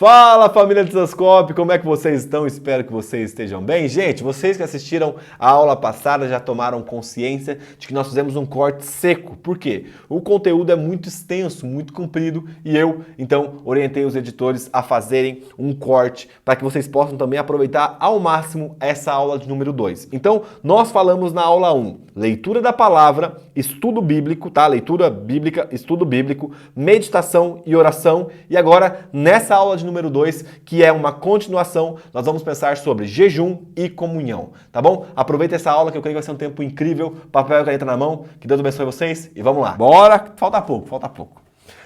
Fala, família do Zascope, como é que vocês estão? Espero que vocês estejam bem. Gente, vocês que assistiram a aula passada já tomaram consciência de que nós fizemos um corte seco. Por quê? O conteúdo é muito extenso, muito comprido e eu, então, orientei os editores a fazerem um corte para que vocês possam também aproveitar ao máximo essa aula de número 2. Então, nós falamos na aula 1, leitura da palavra, estudo bíblico, tá? Leitura bíblica, estudo bíblico, meditação e oração. E agora, nessa aula de número 2, que é uma continuação, nós vamos pensar sobre jejum e comunhão, tá bom? Aproveita essa aula que eu creio que vai ser um tempo incrível, papel e caneta na mão, que Deus abençoe vocês e vamos lá. Bora, falta pouco.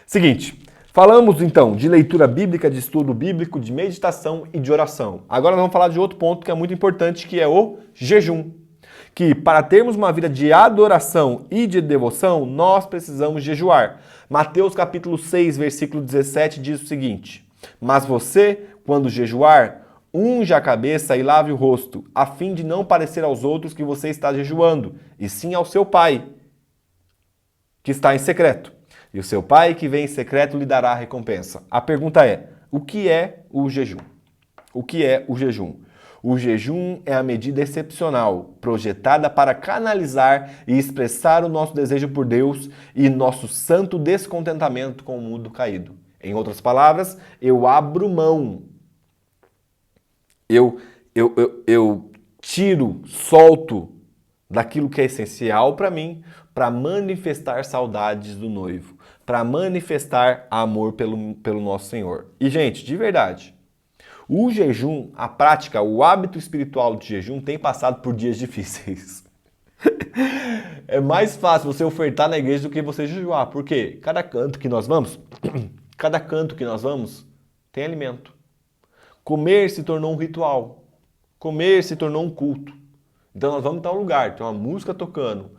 Seguinte, falamos então de leitura bíblica, de estudo bíblico, de meditação e de oração. Agora nós vamos falar de outro ponto que é muito importante, que é o jejum. Que para termos uma vida de adoração e de devoção, nós precisamos jejuar. Mateus capítulo 6, versículo 17 diz o seguinte: mas você, quando jejuar, unja a cabeça e lave o rosto, a fim de não parecer aos outros que você está jejuando, e sim ao seu Pai, que está em secreto. E o seu Pai que vem em secreto lhe dará a recompensa. A pergunta é, o que é o jejum? O que é o jejum? O jejum é a medida excepcional, projetada para canalizar e expressar o nosso desejo por Deus e nosso santo descontentamento com o mundo caído. Em outras palavras, eu abro mão. Eu tiro, solto daquilo que é essencial para mim, para manifestar saudades do noivo, para manifestar amor pelo nosso Senhor. E, gente, de verdade, o jejum, a prática, o hábito espiritual de jejum tem passado por dias difíceis. É mais fácil você ofertar na igreja do que você jejuar. Por quê? Cada canto que nós vamos tem alimento. Comer se tornou um ritual. Comer se tornou um culto. Então nós vamos em tal lugar, tem uma música tocando,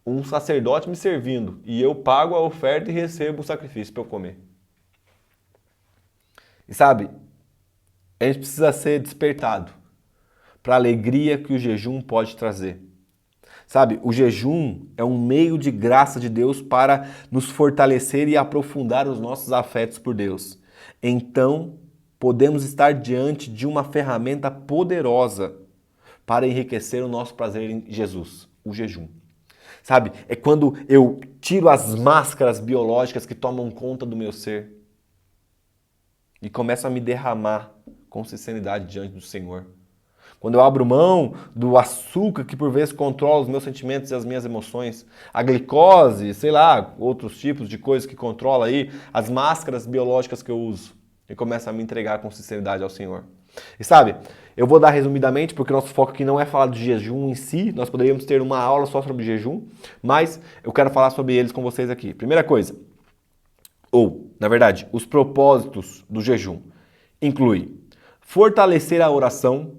um sacerdote me servindo e eu pago a oferta e recebo o sacrifício para eu comer. E sabe, a gente precisa ser despertado para a alegria que o jejum pode trazer. Sabe, o jejum é um meio de graça de Deus para nos fortalecer e aprofundar os nossos afetos por Deus. Então, podemos estar diante de uma ferramenta poderosa para enriquecer o nosso prazer em Jesus, o jejum. Sabe, é quando eu tiro as máscaras biológicas que tomam conta do meu ser e começo a me derramar com sinceridade diante do Senhor. Quando eu abro mão do açúcar que por vezes controla os meus sentimentos e as minhas emoções, a glicose, sei lá, outros tipos de coisas que controla aí, as máscaras biológicas que eu uso, e começo a me entregar com sinceridade ao Senhor. E sabe, eu vou dar resumidamente, porque o nosso foco aqui não é falar de jejum em si, nós poderíamos ter uma aula só sobre jejum, mas eu quero falar sobre eles com vocês aqui. Primeira coisa, na verdade, os propósitos do jejum incluem fortalecer a oração,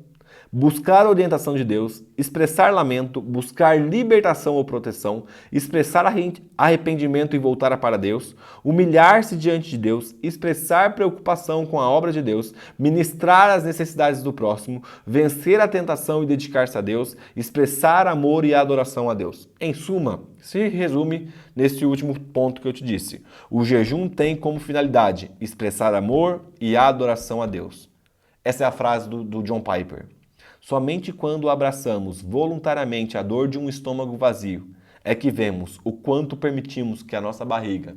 buscar a orientação de Deus, expressar lamento, buscar libertação ou proteção, expressar arrependimento e voltar para Deus, humilhar-se diante de Deus, expressar preocupação com a obra de Deus, ministrar as necessidades do próximo, vencer a tentação e dedicar-se a Deus, expressar amor e adoração a Deus. Em suma, se resume nesse último ponto que eu te disse. O jejum tem como finalidade expressar amor e adoração a Deus. Essa é a frase do John Piper. Somente quando abraçamos voluntariamente a dor de um estômago vazio é que vemos o quanto permitimos que a nossa barriga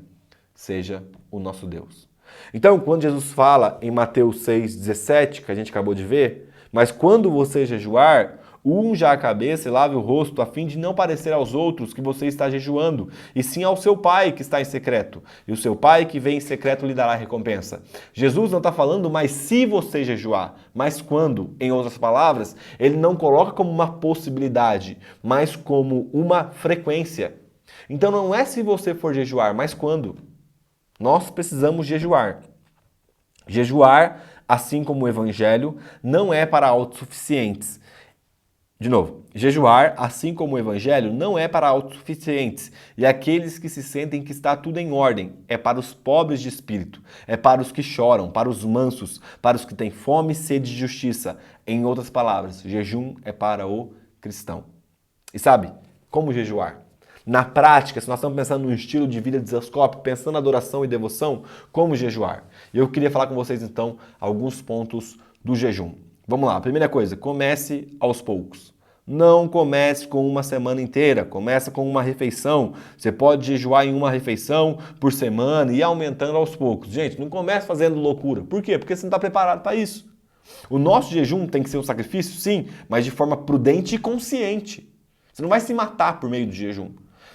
seja o nosso Deus. Então, quando Jesus fala em Mateus 6,17, que a gente acabou de ver, mas quando você jejuar, unja a cabeça e lave o rosto, a fim de não parecer aos outros que você está jejuando, e sim ao seu Pai que está em secreto. E o seu Pai que vem em secreto lhe dará recompensa. Jesus não está falando, mas se você jejuar. Mas quando, em outras palavras, ele não coloca como uma possibilidade, mas como uma frequência. Então não é se você for jejuar, mas quando. Nós precisamos jejuar. Jejuar, assim como o Evangelho, não é para autossuficientes. De novo, jejuar, assim como o Evangelho, não é para autossuficientes e aqueles que se sentem que está tudo em ordem. É para os pobres de espírito, é para os que choram, para os mansos, para os que têm fome e sede de justiça. Em outras palavras, jejum é para o cristão. E sabe, como jejuar? Na prática, se nós estamos pensando num estilo de vida desascópico, pensando na adoração e devoção, como jejuar? E eu queria falar com vocês então alguns pontos do jejum. Vamos lá, primeira coisa, comece aos poucos. Não comece com uma semana inteira, começa com uma refeição. Você pode jejuar em uma refeição por semana e ir aumentando aos poucos. Gente, não comece fazendo loucura. Por quê? Porque você não está preparado para isso. O nosso jejum tem que ser um sacrifício, sim, mas de forma prudente e consciente. Você não vai se matar por meio do jejum.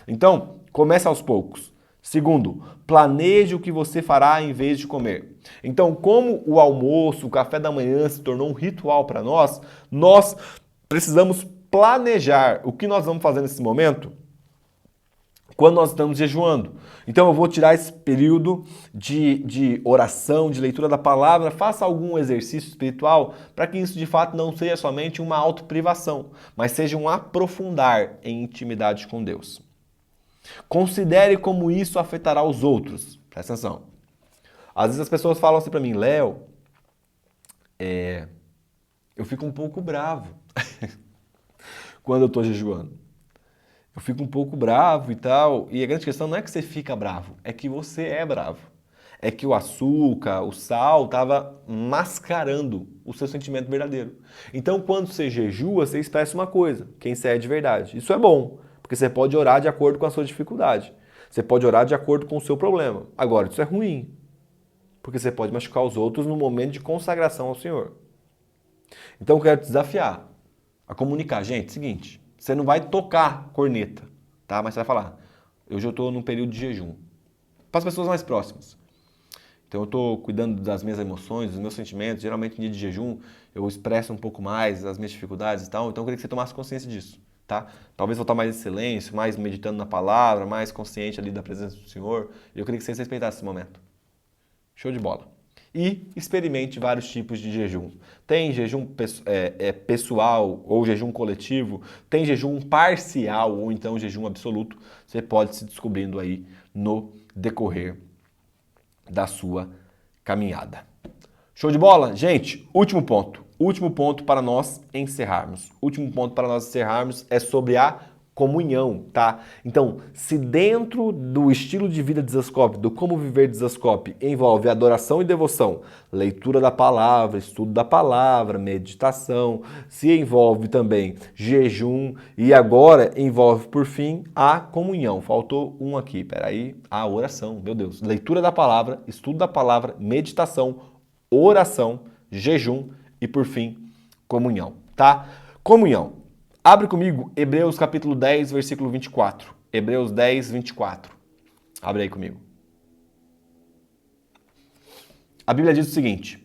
Então, comece aos poucos. Segundo, planeje o que você fará em vez de comer. Então, como o almoço, o café da manhã se tornou um ritual para nós precisamos planejar o que nós vamos fazer nesse momento quando nós estamos jejuando. Então eu vou tirar esse período de oração, de leitura da palavra, faça algum exercício espiritual para que isso de fato não seja somente uma autoprivação, mas seja um aprofundar em intimidade com Deus. Considere como isso afetará os outros. Presta atenção. Às vezes as pessoas falam assim para mim, Léo, eu fico um pouco bravo quando eu estou jejuando. Eu fico um pouco bravo e tal. E a grande questão não é que você fica bravo, é que você é bravo. É que o açúcar, o sal, estava mascarando o seu sentimento verdadeiro. Então, quando você jejua, você expressa uma coisa, quem você é de verdade. Isso é bom, porque você pode orar de acordo com a sua dificuldade. Você pode orar de acordo com o seu problema. Agora, isso é ruim, porque você pode machucar os outros no momento de consagração ao Senhor. Então, eu quero te desafiar a comunicar. Gente, seguinte, você não vai tocar corneta, tá? Mas você vai falar, hoje eu estou num período de jejum. Para as pessoas mais próximas. Então eu estou cuidando das minhas emoções, dos meus sentimentos. Geralmente em dia de jejum eu expresso um pouco mais as minhas dificuldades e tal. Então eu queria que você tomasse consciência disso, tá? Talvez voltar mais em silêncio, mais meditando na palavra, mais consciente ali da presença do Senhor. Eu queria que vocês respeitassem esse momento. Show de bola. E experimente vários tipos de jejum. Tem jejum pessoal ou jejum coletivo, tem jejum parcial ou então jejum absoluto. Você pode se descobrindo aí no decorrer da sua caminhada. Show de bola? Gente, último ponto. Último ponto para nós encerrarmos. Último ponto para nós encerrarmos é sobre a comunhão, tá? Então, se dentro do estilo de vida Desascope, do como viver Desascope, envolve adoração e devoção, leitura da palavra, estudo da palavra, meditação, se envolve também jejum e agora envolve, por fim, a comunhão. Faltou um aqui, peraí, a oração, meu Deus. Leitura da palavra, estudo da palavra, meditação, oração, jejum e, por fim, comunhão, tá? Comunhão. Abre comigo Hebreus capítulo 10, versículo 24. Hebreus 10, 24. Abre aí comigo. A Bíblia diz o seguinte: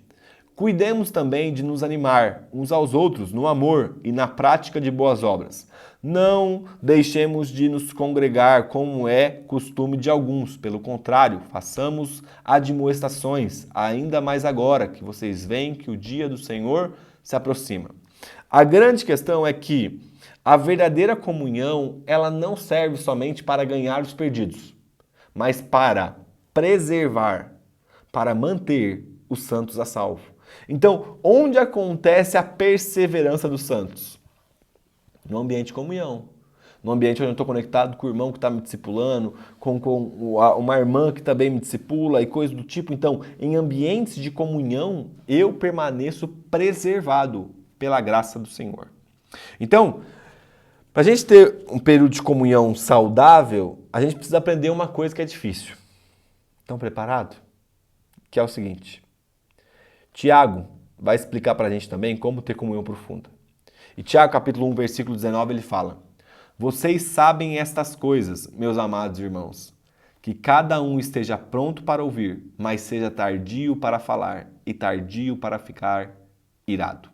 cuidemos também de nos animar uns aos outros no amor e na prática de boas obras. Não deixemos de nos congregar como é costume de alguns. Pelo contrário, façamos admoestações, ainda mais agora que vocês veem que o dia do Senhor se aproxima. A grande questão é que a verdadeira comunhão, ela não serve somente para ganhar os perdidos, mas para preservar, para manter os santos a salvo. Então, onde acontece a perseverança dos santos? No ambiente de comunhão. No ambiente onde eu estou conectado com o irmão que está me discipulando, com uma irmã que também me discipula e coisas do tipo. Então, em ambientes de comunhão, eu permaneço preservado pela graça do Senhor. Então, para a gente ter um período de comunhão saudável, a gente precisa aprender uma coisa que é difícil. Estão preparados? Que é o seguinte. Tiago vai explicar para a gente também como ter comunhão profunda. E Tiago, capítulo 1, versículo 19, ele fala: vocês sabem estas coisas, meus amados irmãos, que cada um esteja pronto para ouvir, mas seja tardio para falar e tardio para ficar irado.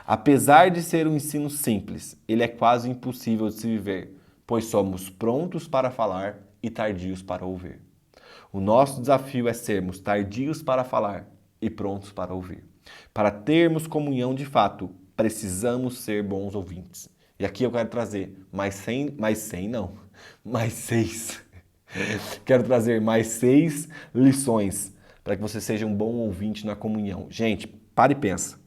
Apesar de ser um ensino simples, ele é quase impossível de se viver, pois somos prontos para falar e tardios para ouvir. O nosso desafio é sermos tardios para falar e prontos para ouvir. Para termos comunhão de fato, precisamos ser bons ouvintes. E aqui eu quero trazer mais 6. Quero trazer mais 6 lições para que você seja um bom ouvinte na comunhão. Gente, para e pensa.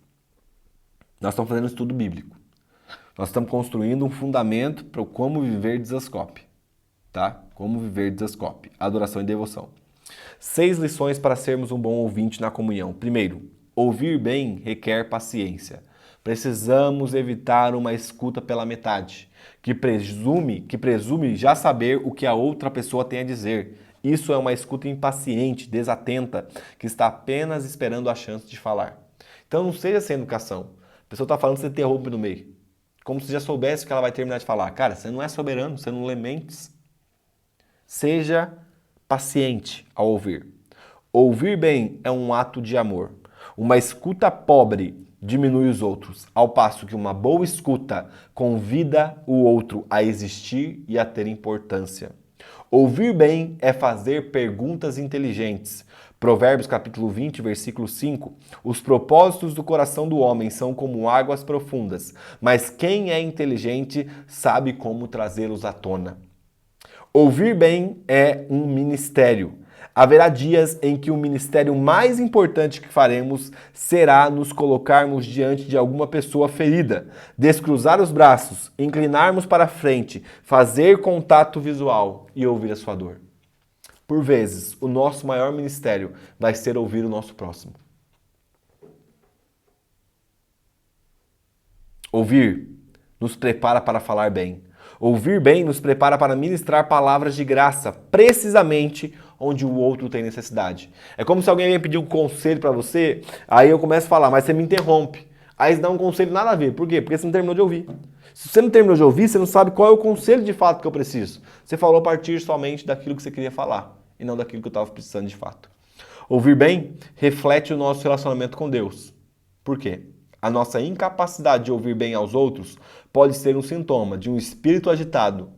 Nós estamos fazendo um estudo bíblico. Nós estamos construindo um fundamento para como viver Desascope. tá? Como viver Desascope, adoração e devoção. 6 lições para sermos um bom ouvinte na comunhão. Primeiro, ouvir bem requer paciência. Precisamos evitar uma escuta pela metade, que presume já saber o que a outra pessoa tem a dizer. Isso é uma escuta impaciente, desatenta, que está apenas esperando a chance de falar. Então não seja sem educação. A pessoa está falando, você interrompe no meio. Como se já soubesse que ela vai terminar de falar. Cara, você não é soberano, você não lê mentes. Seja paciente ao ouvir. Ouvir bem é um ato de amor. Uma escuta pobre diminui os outros, ao passo que uma boa escuta convida o outro a existir e a ter importância. Ouvir bem é fazer perguntas inteligentes. Provérbios capítulo 20, versículo 5. Os propósitos do coração do homem são como águas profundas, mas quem é inteligente sabe como trazê-los à tona. Ouvir bem é um ministério. Haverá dias em que o ministério mais importante que faremos será nos colocarmos diante de alguma pessoa ferida, descruzar os braços, inclinarmos para frente, fazer contato visual e ouvir a sua dor. Por vezes, o nosso maior ministério vai ser ouvir o nosso próximo. Ouvir nos prepara para falar bem. Ouvir bem nos prepara para ministrar palavras de graça, precisamente onde o outro tem necessidade. É como se alguém vem pedir um conselho para você, aí eu começo a falar, mas você me interrompe. Aí você dá um conselho nada a ver. Por quê? Porque você não terminou de ouvir. Se você não terminou de ouvir, você não sabe qual é o conselho de fato que eu preciso. Você falou a partir somente daquilo que você queria falar e não daquilo que eu estava precisando de fato. Ouvir bem reflete o nosso relacionamento com Deus. Por quê? A nossa incapacidade de ouvir bem aos outros pode ser um sintoma de um espírito agitado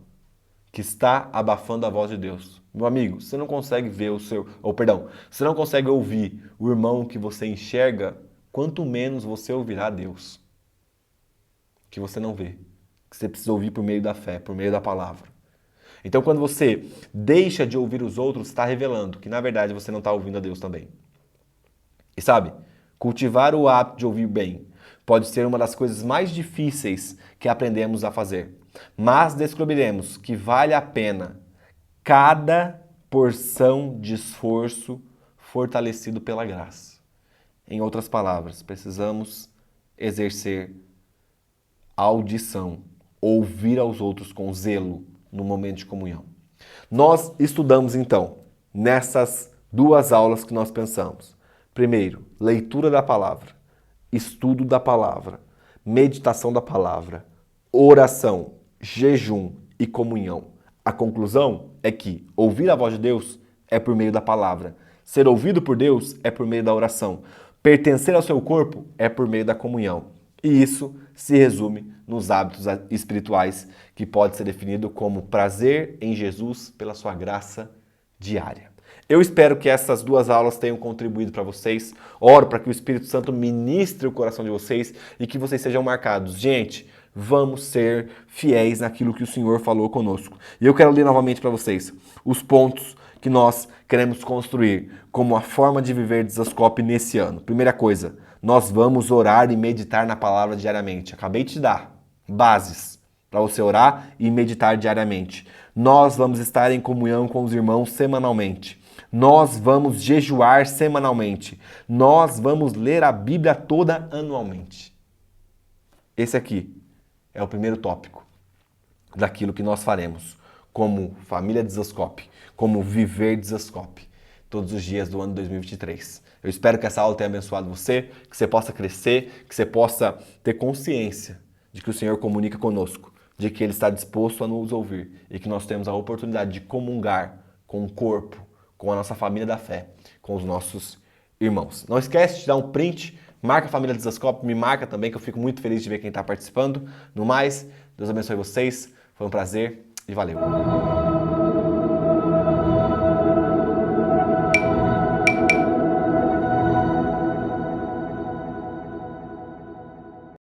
que está abafando a voz de Deus. Meu amigo, você não consegue ver você não consegue ouvir o irmão que você enxerga, quanto menos você ouvirá Deus, que você não vê, que você precisa ouvir por meio da fé, por meio da palavra. Então, quando você deixa de ouvir os outros, está revelando que, na verdade, você não está ouvindo a Deus também. E sabe, cultivar o hábito de ouvir bem pode ser uma das coisas mais difíceis que aprendemos a fazer. Mas descobriremos que vale a pena cada porção de esforço fortalecido pela graça. Em outras palavras, precisamos exercer a audição, ouvir aos outros com zelo no momento de comunhão. Nós estudamos então nessas 2 aulas que nós pensamos. Primeiro, leitura da palavra, estudo da palavra, meditação da palavra, oração, jejum e comunhão. A conclusão é que ouvir a voz de Deus é por meio da palavra. Ser ouvido por Deus é por meio da oração. Pertencer ao seu corpo é por meio da comunhão. E isso se resume nos hábitos espirituais, que pode ser definido como prazer em Jesus pela sua graça diária. Eu espero que essas 2 aulas tenham contribuído para vocês. Oro para que o Espírito Santo ministre o coração de vocês e que vocês sejam marcados. Gente, vamos ser fiéis naquilo que o Senhor falou conosco. E eu quero ler novamente para vocês os pontos que nós queremos construir como a forma de viver Desascope nesse ano. Primeira coisa, nós vamos orar e meditar na palavra diariamente. Acabei de te dar bases para você orar e meditar diariamente. Nós vamos estar em comunhão com os irmãos semanalmente. Nós vamos jejuar semanalmente. Nós vamos ler a Bíblia toda anualmente. Esse aqui é o primeiro tópico daquilo que nós faremos como família Desascope, como viver Desascope, todos os dias do ano 2023. Eu espero que essa aula tenha abençoado você, que você possa crescer, que você possa ter consciência de que o Senhor comunica conosco, de que Ele está disposto a nos ouvir e que nós temos a oportunidade de comungar com o corpo, com a nossa família da fé, com os nossos irmãos. Não esquece de dar um print, marca a família Desascope, me marca também, que eu fico muito feliz de ver quem está participando. No mais, Deus abençoe vocês, foi um prazer e valeu!